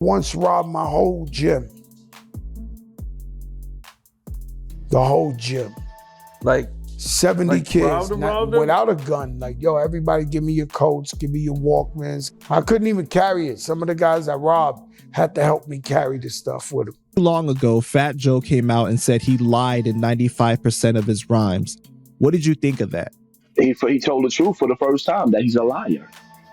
Once robbed my whole gym. The whole gym. Like 70 kids robbed them? without a gun. Like, yo, everybody give me your coats, give me your Walkmans. I couldn't even carry it. Some of the guys I robbed had to help me carry the stuff with them. Long ago, Fat Joe came out and said he lied in 95% of his rhymes. What did you think of that? He told the truth for the first time, that he's a liar.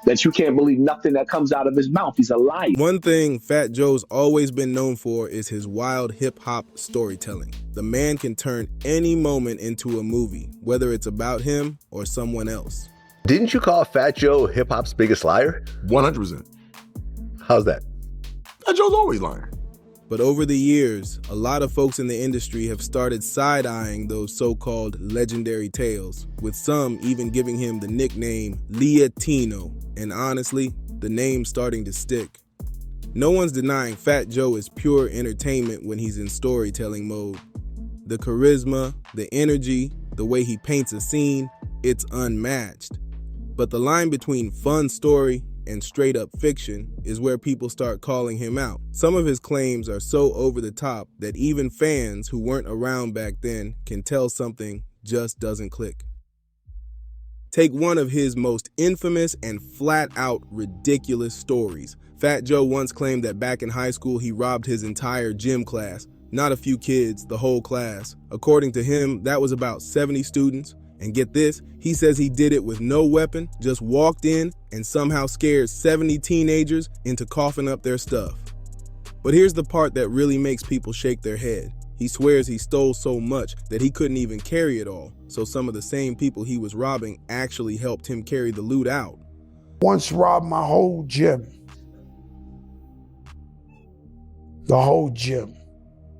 That you can't believe nothing that comes out of his mouth. He's a liar. One thing Fat Joe's always been known for is his wild hip-hop storytelling. The man can turn any moment into a movie, whether it's about him or someone else. Didn't you call Fat Joe hip-hop's biggest liar? 100%. How's that? Fat Joe's always lying. But over the years, a lot of folks in the industry have started side-eyeing those so-called legendary tales, with some even giving him the nickname Leatino, and honestly, the name's starting to stick. No one's denying Fat Joe is pure entertainment when he's in storytelling mode. The charisma, the energy, the way he paints a scene, it's unmatched. But the line between fun story and straight up fiction is where people start calling him out. Some of his claims are so over the top that even fans who weren't around back then can tell something just doesn't click. Take one of his most infamous and flat out ridiculous stories. Fat Joe once claimed that back in high school he robbed his entire gym class. Not a few kids, the whole class. According to him, that was about 70 students. And get this, he says he did it with no weapon, just walked in and somehow scared 70 teenagers into coughing up their stuff. But here's the part that really makes people shake their head. He swears he stole so much that he couldn't even carry it all, so some of the same people he was robbing actually helped him carry the loot out. Once robbed my whole gym. The whole gym.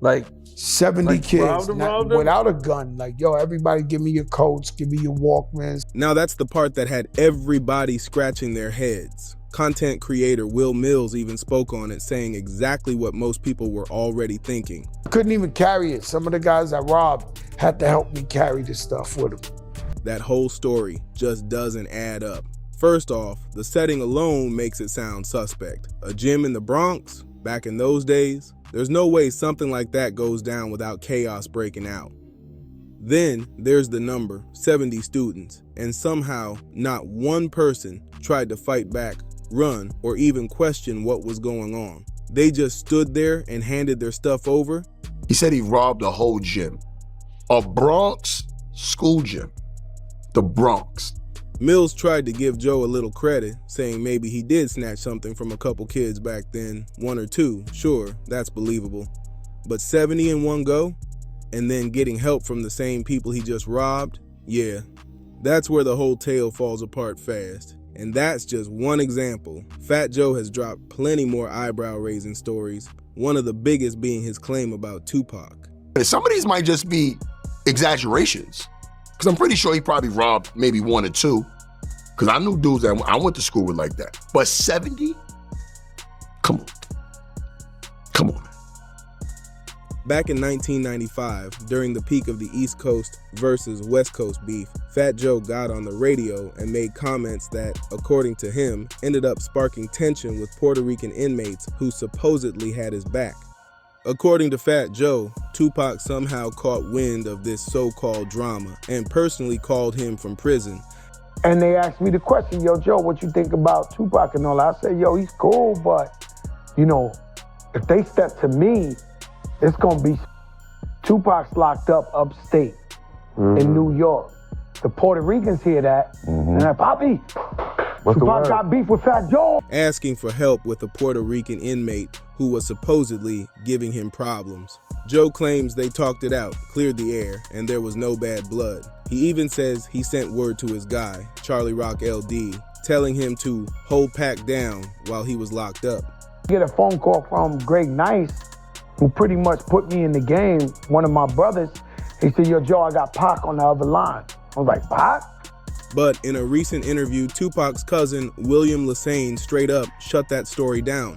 Like 70 kids robbed them? without a gun. Like, yo, everybody give me your coats, give me your Walkmans. Now that's the part that had everybody scratching their heads. Content creator Will Mills even spoke on it, saying exactly what most people were already thinking. I couldn't even carry it. Some of the guys I robbed had to help me carry the stuff with them. That whole story just doesn't add up. First off, the setting alone makes it sound suspect. A gym in the Bronx, back in those days, there's no way something like that goes down without chaos breaking out. Then there's the number, 70 students, and somehow not one person tried to fight back, run, or even question what was going on. They just stood there and handed their stuff over. He said he robbed a whole gym. A Bronx school gym. The Bronx. Mills tried to give Joe a little credit, saying maybe he did snatch something from a couple kids back then, one or two, sure, that's believable. But 70 in one go? And then getting help from the same people he just robbed? Yeah, that's where the whole tale falls apart fast. And that's just one example. Fat Joe has dropped plenty more eyebrow-raising stories, one of the biggest being his claim about Tupac. Some of these might just be exaggerations, because I'm pretty sure he probably robbed maybe one or two, because I knew dudes that I went to school with like that. But 70? Come on. Come on. Back in 1995, during the peak of the East Coast versus West Coast beef, Fat Joe got on the radio and made comments that, according to him, ended up sparking tension with Puerto Rican inmates who supposedly had his back. According to Fat Joe, Tupac somehow caught wind of this so-called drama and personally called him from prison. And they asked me the question, yo, Joe, what you think about Tupac and all that? I said, yo, he's cool, but, you know, if they step to me, it's gonna be Tupac's locked up upstate in New York. The Puerto Ricans hear that, and they're like, Poppy, Tupac got beef with Fat Joe. Asking for help with a Puerto Rican inmate who was supposedly giving him problems. Joe claims they talked it out, cleared the air, and there was no bad blood. He even says he sent word to his guy, Charlie Rock LD, telling him to hold Pac down while he was locked up. Get a phone call from Greg Nice, who pretty much put me in the game, one of my brothers. He said, yo, Joe, I got Pac on the other line. I was like, Pac? But in a recent interview, Tupac's cousin, William Lassane, straight up shut that story down.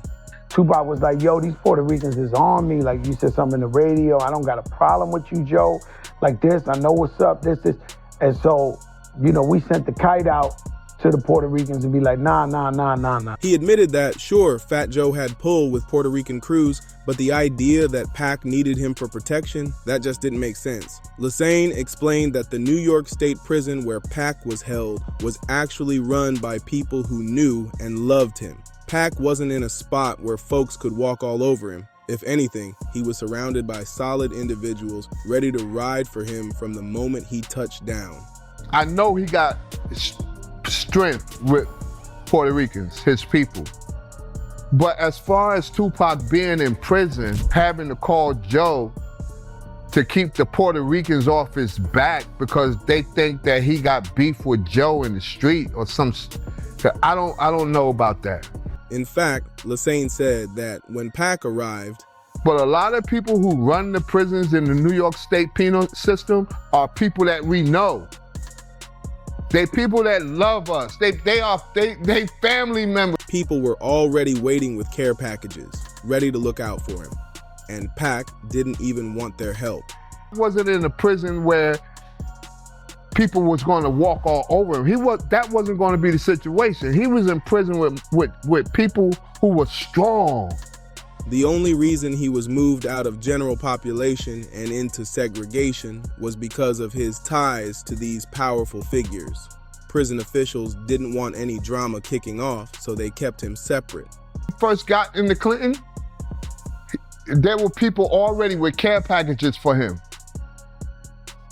Tupac was like, yo, these Puerto Ricans is on me. Like, you said something in the radio. I don't got a problem with you, Joe. Like this, I know what's up, this. And so, you know, we sent the kite out to the Puerto Ricans and be like, nah. He admitted that, sure, Fat Joe had pull with Puerto Rican crews, but the idea that Pac needed him for protection, that just didn't make sense. Lesane explained that the New York State prison where Pac was held was actually run by people who knew and loved him. Pac wasn't in a spot where folks could walk all over him. If anything, he was surrounded by solid individuals ready to ride for him from the moment he touched down. I know he got strength with Puerto Ricans, his people. But as far as Tupac being in prison, having to call Joe to keep the Puerto Ricans off his back because they think that he got beef with Joe in the street or some, I don't know about that. In fact, Lesane said that when Pac arrived, but a lot of people who run the prisons in the New York State penal system are people that we know. They people that love us. They family members. People were already waiting with care packages, ready to look out for him. And Pac didn't even want their help. He wasn't in a prison where people was going to walk all over him. That wasn't going to be the situation. He was in prison with people who were strong. The only reason he was moved out of general population and into segregation was because of his ties to these powerful figures. Prison officials didn't want any drama kicking off, so they kept him separate. First got into Clinton, there were people already with care packages for him.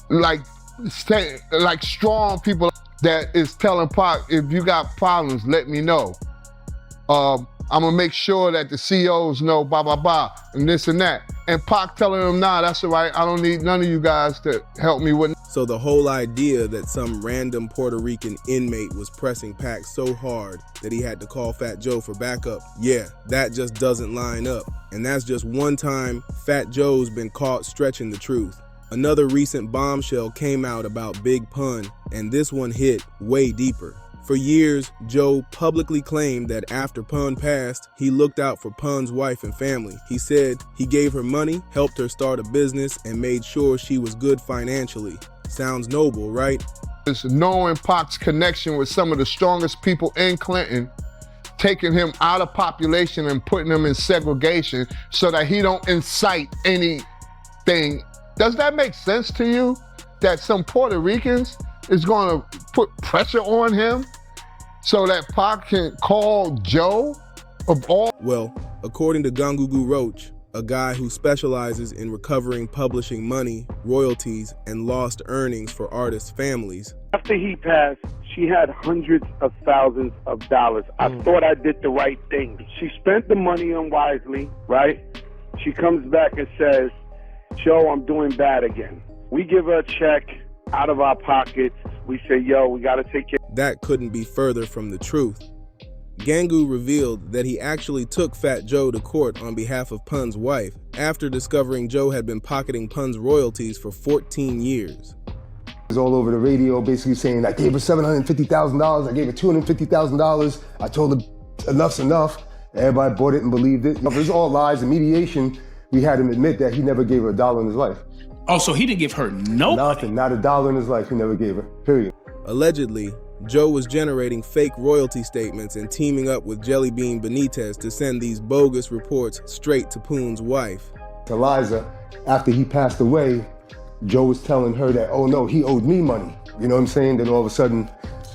Like strong people that is telling Pac, if you got problems, let me know. I'm gonna make sure that the COs know blah, blah, blah, and this and that. And Pac telling them, nah, that's all right. I don't need none of you guys to help me with. So the whole idea that some random Puerto Rican inmate was pressing Pac so hard that he had to call Fat Joe for backup, yeah, that just doesn't line up. And that's just one time Fat Joe's been caught stretching the truth. Another recent bombshell came out about Big Pun, and this one hit way deeper. For years, Joe publicly claimed that after Pun passed, he looked out for Pun's wife and family. He said he gave her money, helped her start a business, and made sure she was good financially. Sounds noble, right? It's knowing Pac's connection with some of the strongest people in Clinton, taking him out of population and putting him in segregation so that he don't incite anything. Does that make sense to you? That some Puerto Ricans is gonna put pressure on him so that Pac can call Joe of all? Well, according to Gangugu Roach, a guy who specializes in recovering publishing money, royalties, and lost earnings for artists' families. After he passed, she had hundreds of thousands of dollars. I thought I did the right thing. She spent the money unwisely, right? She comes back and says, Joe, I'm doing bad again. We give her a check out of our pockets. We say, yo, we gotta take care. That couldn't be further from the truth. Gangu revealed that he actually took Fat Joe to court on behalf of Pun's wife after discovering Joe had been pocketing Pun's royalties for 14 years. It was all over the radio basically saying, I gave her $750,000, I gave her $250,000, I told her enough's enough. Everybody bought it and believed it. It was all lies. In mediation, we had him admit that he never gave her a dollar in his life. Oh, so he didn't give her no Nothing, not a dollar in his life he never gave her, period. Allegedly, Joe was generating fake royalty statements and teaming up with Jelly Bean Benitez to send these bogus reports straight to Poon's wife. Eliza, after he passed away, Joe was telling her that, oh no, he owed me money. You know what I'm saying? Then all of a sudden,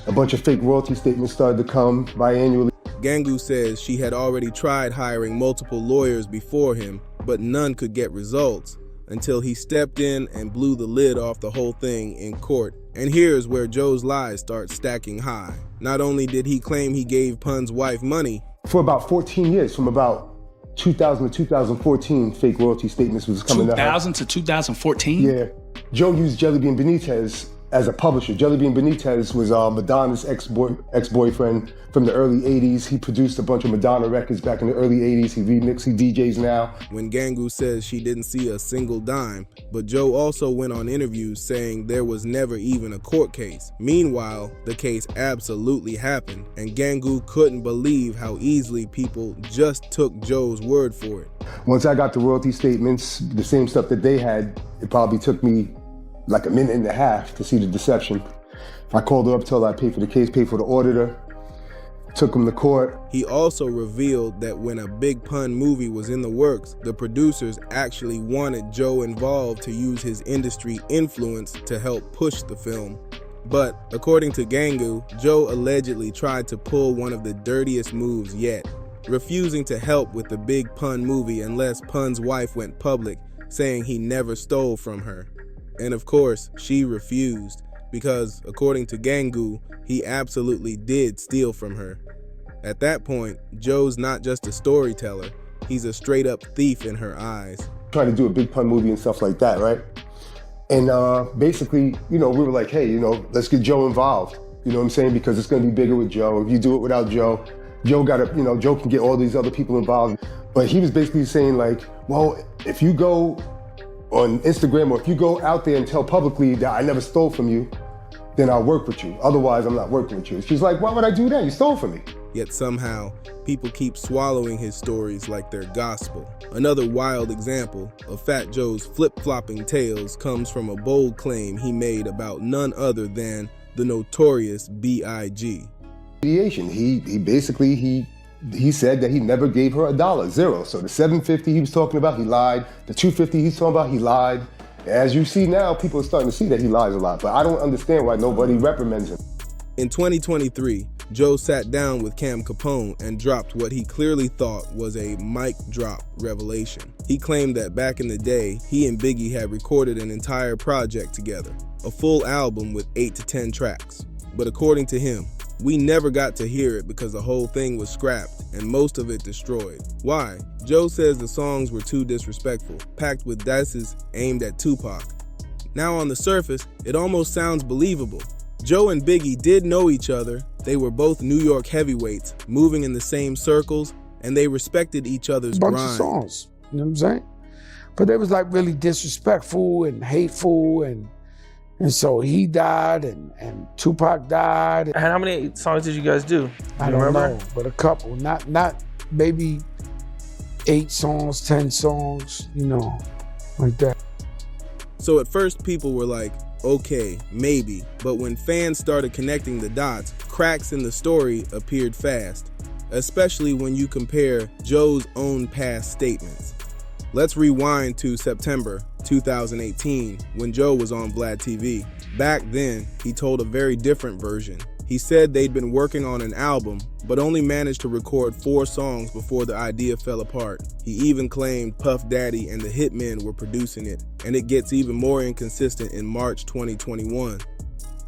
a bunch of fake royalty statements started to come biannually. Gangu says she had already tried hiring multiple lawyers before him, but none could get results until he stepped in and blew the lid off the whole thing in court. And here's where Joe's lies start stacking high. Not only did he claim he gave Pun's wife money. For about 14 years, from about 2000 to 2014, fake royalty statements was coming out. 2000 to 2014? Yeah. Joe used Jelly Bean Benitez as a publisher. Jelly Bean Benitez was Madonna's ex-boyfriend from the early 80s. He produced a bunch of Madonna records back in the early 80s. He remixed, he DJs now. When Gangu says she didn't see a single dime, but Joe also went on interviews saying there was never even a court case. Meanwhile, the case absolutely happened, and Gangu couldn't believe how easily people just took Joe's word for it. Once I got the royalty statements, the same stuff that they had, it probably took me like a minute and a half to see the deception. I called her up, told her I paid for the case, paid for the auditor, took him to court. He also revealed that when a Big Pun movie was in the works, the producers actually wanted Joe involved to use his industry influence to help push the film. But according to Gangu, Joe allegedly tried to pull one of the dirtiest moves yet, refusing to help with the Big Pun movie unless Pun's wife went public, saying he never stole from her. And of course, she refused, because according to Gangu, he absolutely did steal from her. At that point, Joe's not just a storyteller, he's a straight up thief in her eyes. Trying to do a Big Pun movie and stuff like that, right? And basically, we were like, hey, let's get Joe involved. You know what I'm saying? Because it's gonna be bigger with Joe. If you do it without Joe, Joe can get all these other people involved. But he was basically saying like, well, if you go on Instagram or if you go out there and tell publicly that I never stole from you, then I'll work with you. Otherwise, I'm not working with you. She's like, why would I do that? You stole from me. Yet somehow, people keep swallowing his stories like they're gospel. Another wild example of Fat Joe's flip-flopping tales comes from a bold claim he made about none other than the notorious B.I.G. Mediation. He basically said that he never gave her $1, zero. So the $750 he was talking about, he lied. The $250 he's talking about, he lied. As you see now, people are starting to see that he lies a lot, but I don't understand why nobody reprimands him. In 2023, Joe sat down with Cam Capone and dropped what he clearly thought was a mic drop revelation. He claimed that back in the day, he and Biggie had recorded an entire project together, a full album with 8 to 10 tracks. But according to him, we never got to hear it because the whole thing was scrapped and most of it destroyed. Why? Joe says the songs were too disrespectful, packed with dices aimed at Tupac. Now on the surface, it almost sounds believable. Joe and Biggie did know each other, they were both New York heavyweights, moving in the same circles, and they respected each other's grind. Bunch of songs, you know what I'm saying? But they was like really disrespectful and hateful, and so he died and Tupac died. And how many songs did you guys do? I don't know, but a couple, not maybe 8 songs, 10 songs, like that. So at first people were like, okay, maybe, but when fans started connecting the dots, cracks in the story appeared fast, especially when you compare Joe's own past statements. Let's rewind to September 2018 when Joe was on Vlad TV. Back then, he told a very different version. He said they'd been working on an album, but only managed to record 4 songs before the idea fell apart. He even claimed Puff Daddy and the Hitmen were producing it, and it gets even more inconsistent in March 2021.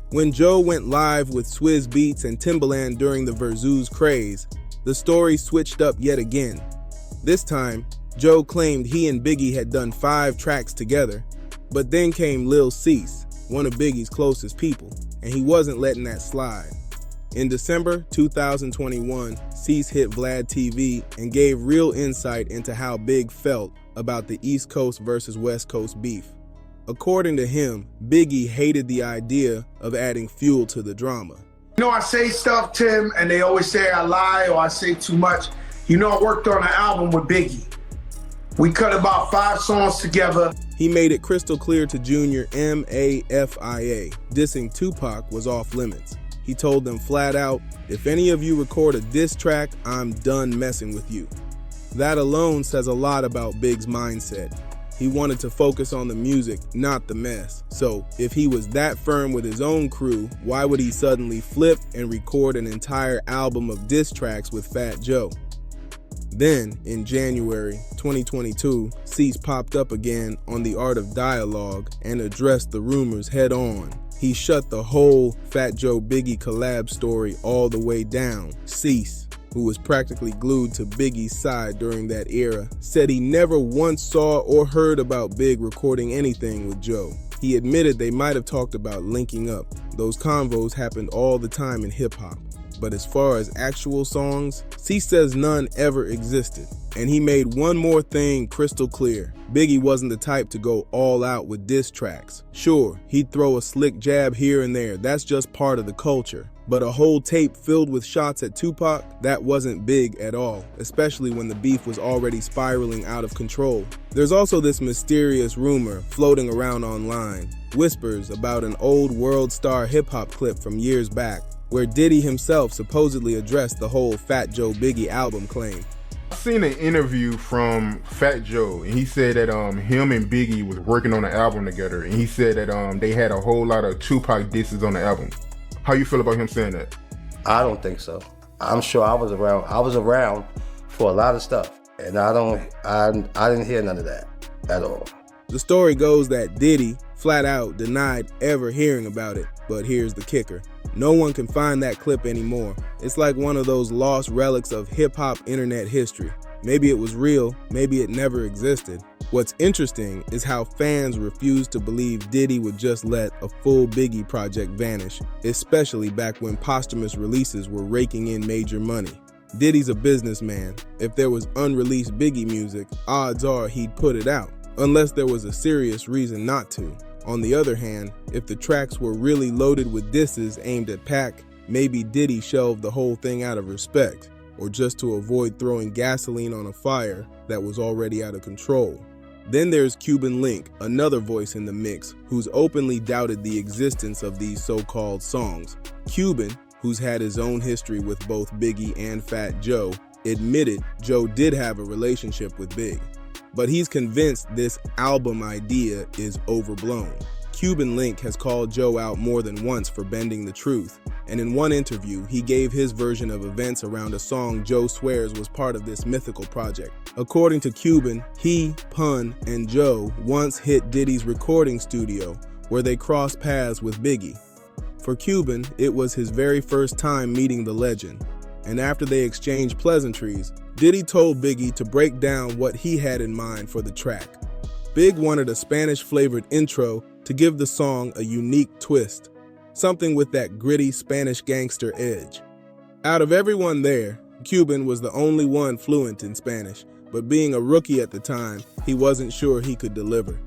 When Joe went live with Swizz Beatz and Timbaland during the Verzuz craze, the story switched up yet again. This time, Joe claimed he and Biggie had done 5 tracks together, but then came Lil Cease, one of Biggie's closest people, and he wasn't letting that slide. In December 2021, Cease hit Vlad TV and gave real insight into how Big felt about the East Coast versus West Coast beef. According to him, Biggie hated the idea of adding fuel to the drama. I say stuff, Tim, and they always say I lie or I say too much. I worked on an album with Biggie. We cut about 5 songs together. He made it crystal clear to Junior MAFIA, dissing Tupac was off limits. He told them flat out, if any of you record a diss track, I'm done messing with you. That alone says a lot about Big's mindset. He wanted to focus on the music, not the mess. So if he was that firm with his own crew, why would he suddenly flip and record an entire album of diss tracks with Fat Joe? Then, in January 2022, Cease popped up again on The Art of Dialogue and addressed the rumors head on. He shut the whole Fat Joe Biggie collab story all the way down. Cease, who was practically glued to Biggie's side during that era, said he never once saw or heard about Big recording anything with Joe. He admitted they might have talked about linking up. Those convos happened all the time in hip-hop. But as far as actual songs, Cease says none ever existed. And he made one more thing crystal clear. Biggie wasn't the type to go all out with diss tracks. Sure, he'd throw a slick jab here and there, that's just part of the culture. But a whole tape filled with shots at Tupac, that wasn't big at all, especially when the beef was already spiraling out of control. There's also this mysterious rumor floating around online, whispers about an old world star hip-hop clip from years back, where Diddy himself supposedly addressed the whole Fat Joe Biggie album claim. I seen an interview from Fat Joe, and he said that him and Biggie was working on an album together, and he said that they had a whole lot of Tupac disses on the album. How you feel about him saying that? I don't think so. I'm sure I was around for a lot of stuff, and I didn't hear none of that at all. The story goes that Diddy flat out denied ever hearing about it, but here's the kicker. No one can find that clip anymore. It's like one of those lost relics of hip-hop internet history. Maybe it was real, maybe it never existed. What's interesting is how fans refuse to believe Diddy would just let a full Biggie project vanish, especially back when posthumous releases were raking in major money. Diddy's a businessman. If there was unreleased Biggie music, odds are he'd put it out, unless there was a serious reason not to. On the other hand, if the tracks were really loaded with disses aimed at Pac, maybe Diddy shelved the whole thing out of respect, or just to avoid throwing gasoline on a fire that was already out of control. Then there's Cuban Link, another voice in the mix, who's openly doubted the existence of these so-called songs. Cuban, who's had his own history with both Biggie and Fat Joe, admitted Joe did have a relationship with Big. But he's convinced this album idea is overblown. Cuban Link has called Joe out more than once for bending the truth, and in one interview, he gave his version of events around a song Joe swears was part of this mythical project. According to Cuban, he, Pun, and Joe once hit Diddy's recording studio, where they crossed paths with Biggie. For Cuban, it was his very first time meeting the legend, and after they exchanged pleasantries, Diddy told Biggie to break down what he had in mind for the track. Big wanted a Spanish-flavored intro to give the song a unique twist, something with that gritty Spanish gangster edge. Out of everyone there, Cuban was the only one fluent in Spanish, but being a rookie at the time, he wasn't sure he could deliver.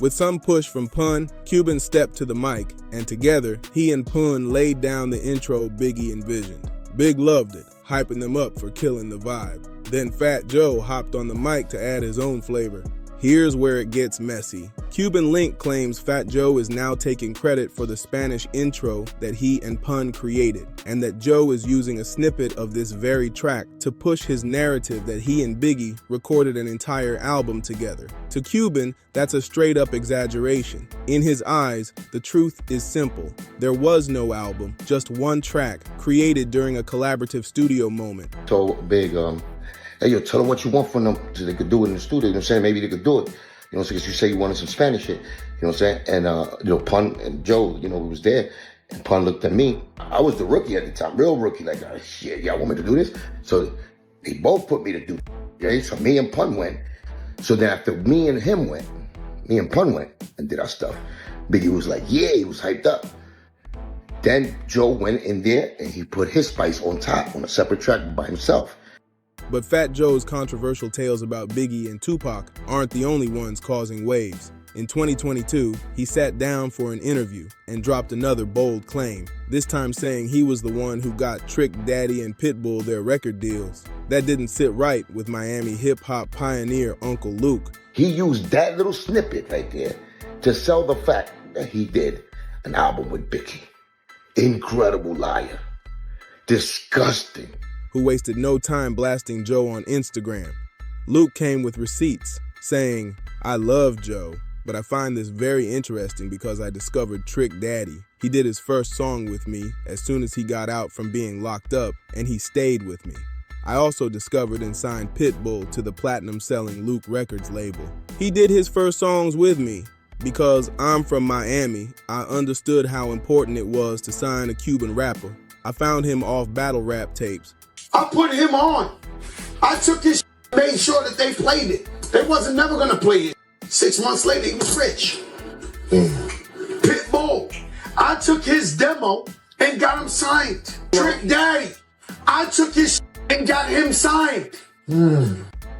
With some push from Pun, Cuban stepped to the mic, and together, he and Pun laid down the intro Biggie envisioned. Big loved it, hyping them up for killing the vibe. Then Fat Joe hopped on the mic to add his own flavor. Here's where it gets messy. Cuban Link claims Fat Joe is now taking credit for the Spanish intro that he and Pun created, and that Joe is using a snippet of this very track to push his narrative that he and Biggie recorded an entire album together. To Cuban, that's a straight-up exaggeration. In his eyes, the truth is simple. There was no album, just one track, created during a collaborative studio moment. So Big, hey, yo, tell them what you want from them so they could do it in the studio. You know what I'm saying? Maybe they could do it. You know, because you say you wanted some Spanish shit. You know what I'm saying? And, Pun and Joe, we was there. And Pun looked at me. I was the rookie at the time, real rookie. Like, oh, shit, y'all want me to do this? So they both put me to do it. Okay? So me and Pun went. So then after me and Pun went and did our stuff, Biggie was like, yeah, he was hyped up. Then Joe went in there and he put his spice on top on a separate track by himself. But Fat Joe's controversial tales about Biggie and Tupac aren't the only ones causing waves. In 2022, he sat down for an interview and dropped another bold claim, this time saying he was the one who got Trick Daddy and Pitbull their record deals. That didn't sit right with Miami hip-hop pioneer Uncle Luke. He used that little snippet right there to sell the fact that he did an album with Biggie. Incredible liar. Disgusting. Who wasted no time blasting Joe on Instagram. Luke came with receipts, saying, I love Joe, but I find this very interesting because I discovered Trick Daddy. He did his first song with me as soon as he got out from being locked up, and he stayed with me. I also discovered and signed Pitbull to the platinum-selling Luke Records label. He did his first songs with me. Because I'm from Miami, I understood how important it was to sign a Cuban rapper. I found him off battle rap tapes. I put him on. I took his made sure that they played it. They wasn't never gonna play it. 6 months later, he was rich. Pitbull. I took his demo and got him signed. Trick Daddy. I took his and got him signed.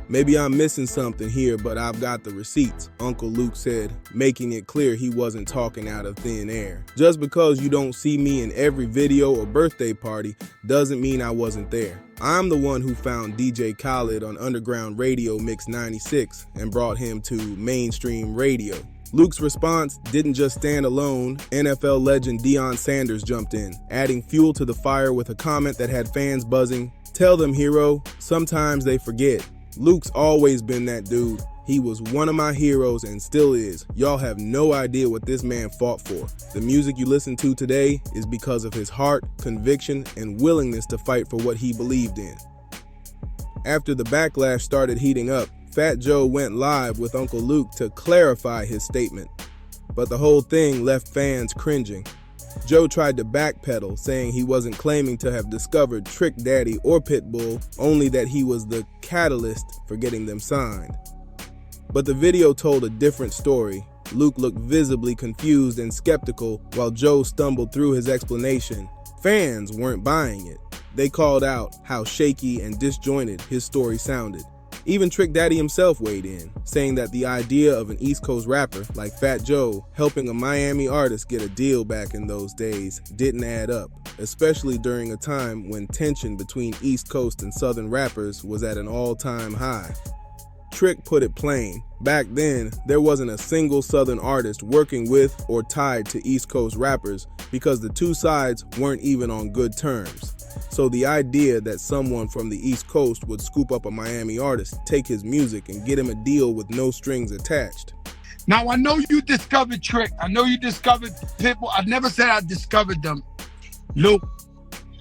Maybe I'm missing something here, but I've got the receipts, Uncle Luke said, making it clear he wasn't talking out of thin air. Just because you don't see me in every video or birthday party doesn't mean I wasn't there. I'm the one who found DJ Khaled on Underground Radio Mix 96 and brought him to mainstream radio. Luke's response didn't just stand alone. NFL legend Deion Sanders jumped in, adding fuel to the fire with a comment that had fans buzzing. Tell them, hero, sometimes they forget. Luke's always been that dude. He was one of my heroes and still is. Y'all have no idea what this man fought for. The music you listen to today is because of his heart, conviction, and willingness to fight for what he believed in. After the backlash started heating up, Fat Joe went live with Uncle Luke to clarify his statement. But the whole thing left fans cringing. Joe tried to backpedal, saying he wasn't claiming to have discovered Trick Daddy or Pitbull, only that he was the catalyst for getting them signed. But the video told a different story. Luke looked visibly confused and skeptical while Joe stumbled through his explanation. Fans weren't buying it. They called out how shaky and disjointed his story sounded. Even Trick Daddy himself weighed in, saying that the idea of an East Coast rapper like Fat Joe helping a Miami artist get a deal back in those days didn't add up, especially during a time when tension between East Coast and Southern rappers was at an all-time high. Trick put it plain. Back then, there wasn't a single Southern artist working with or tied to East Coast rappers because the two sides weren't even on good terms. So the idea that someone from the East Coast would scoop up a Miami artist, take his music, and get him a deal with no strings attached. Now, I know you discovered Trick. I know you discovered Pitbull. I never said I discovered them. Luke,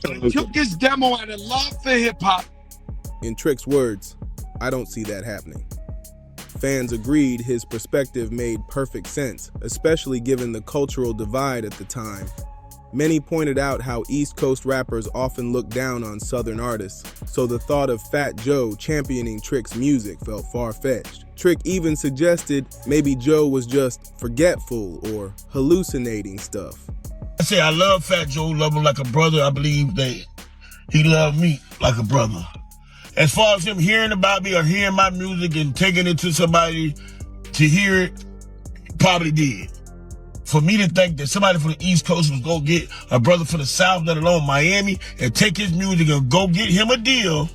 I took his demo out of love for hip-hop. In Trick's words, I don't see that happening. Fans agreed his perspective made perfect sense, especially given the cultural divide at the time. Many pointed out how East Coast rappers often looked down on Southern artists, so the thought of Fat Joe championing Trick's music felt far-fetched. Trick even suggested maybe Joe was just forgetful or hallucinating stuff. I say I love Fat Joe, love him like a brother. I believe that he loved me like a brother. As far as him hearing about me or hearing my music and taking it to somebody to hear it, probably did. For me to think that somebody from the East Coast was going to get a brother from the South, let alone Miami, and take his music and go get him a deal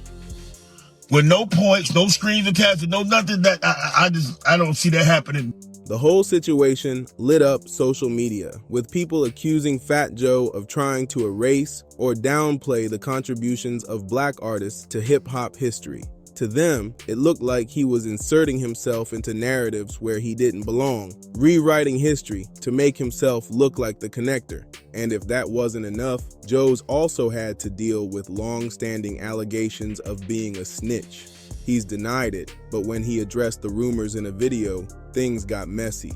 with no points, no strings attached, no nothing, that I don't see that happening. The whole situation lit up social media, with people accusing Fat Joe of trying to erase or downplay the contributions of black artists to hip-hop history. To them, it looked like he was inserting himself into narratives where he didn't belong, rewriting history to make himself look like the connector. And if that wasn't enough, Joe's also had to deal with long-standing allegations of being a snitch. He's denied it, but when he addressed the rumors in a video, things got messy.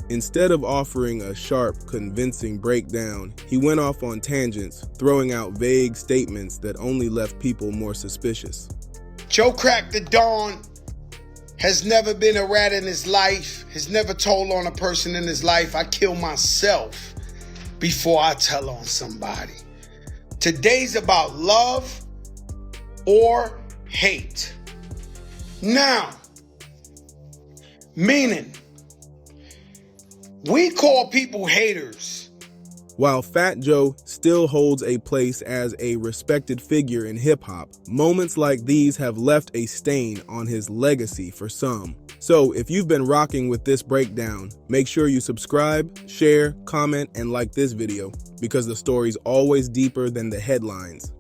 Instead of offering a sharp, convincing breakdown, he went off on tangents, throwing out vague statements that only left people more suspicious. Joe Crack the Dawn has never been a rat in his life, has never told on a person in his life. I kill myself before I tell on somebody. Today's about love or hate. Now, meaning, we call people haters. While Fat Joe still holds a place as a respected figure in hip-hop, moments like these have left a stain on his legacy for some. So if you've been rocking with this breakdown, make sure you subscribe, share, comment, and like this video, because the story's always deeper than the headlines.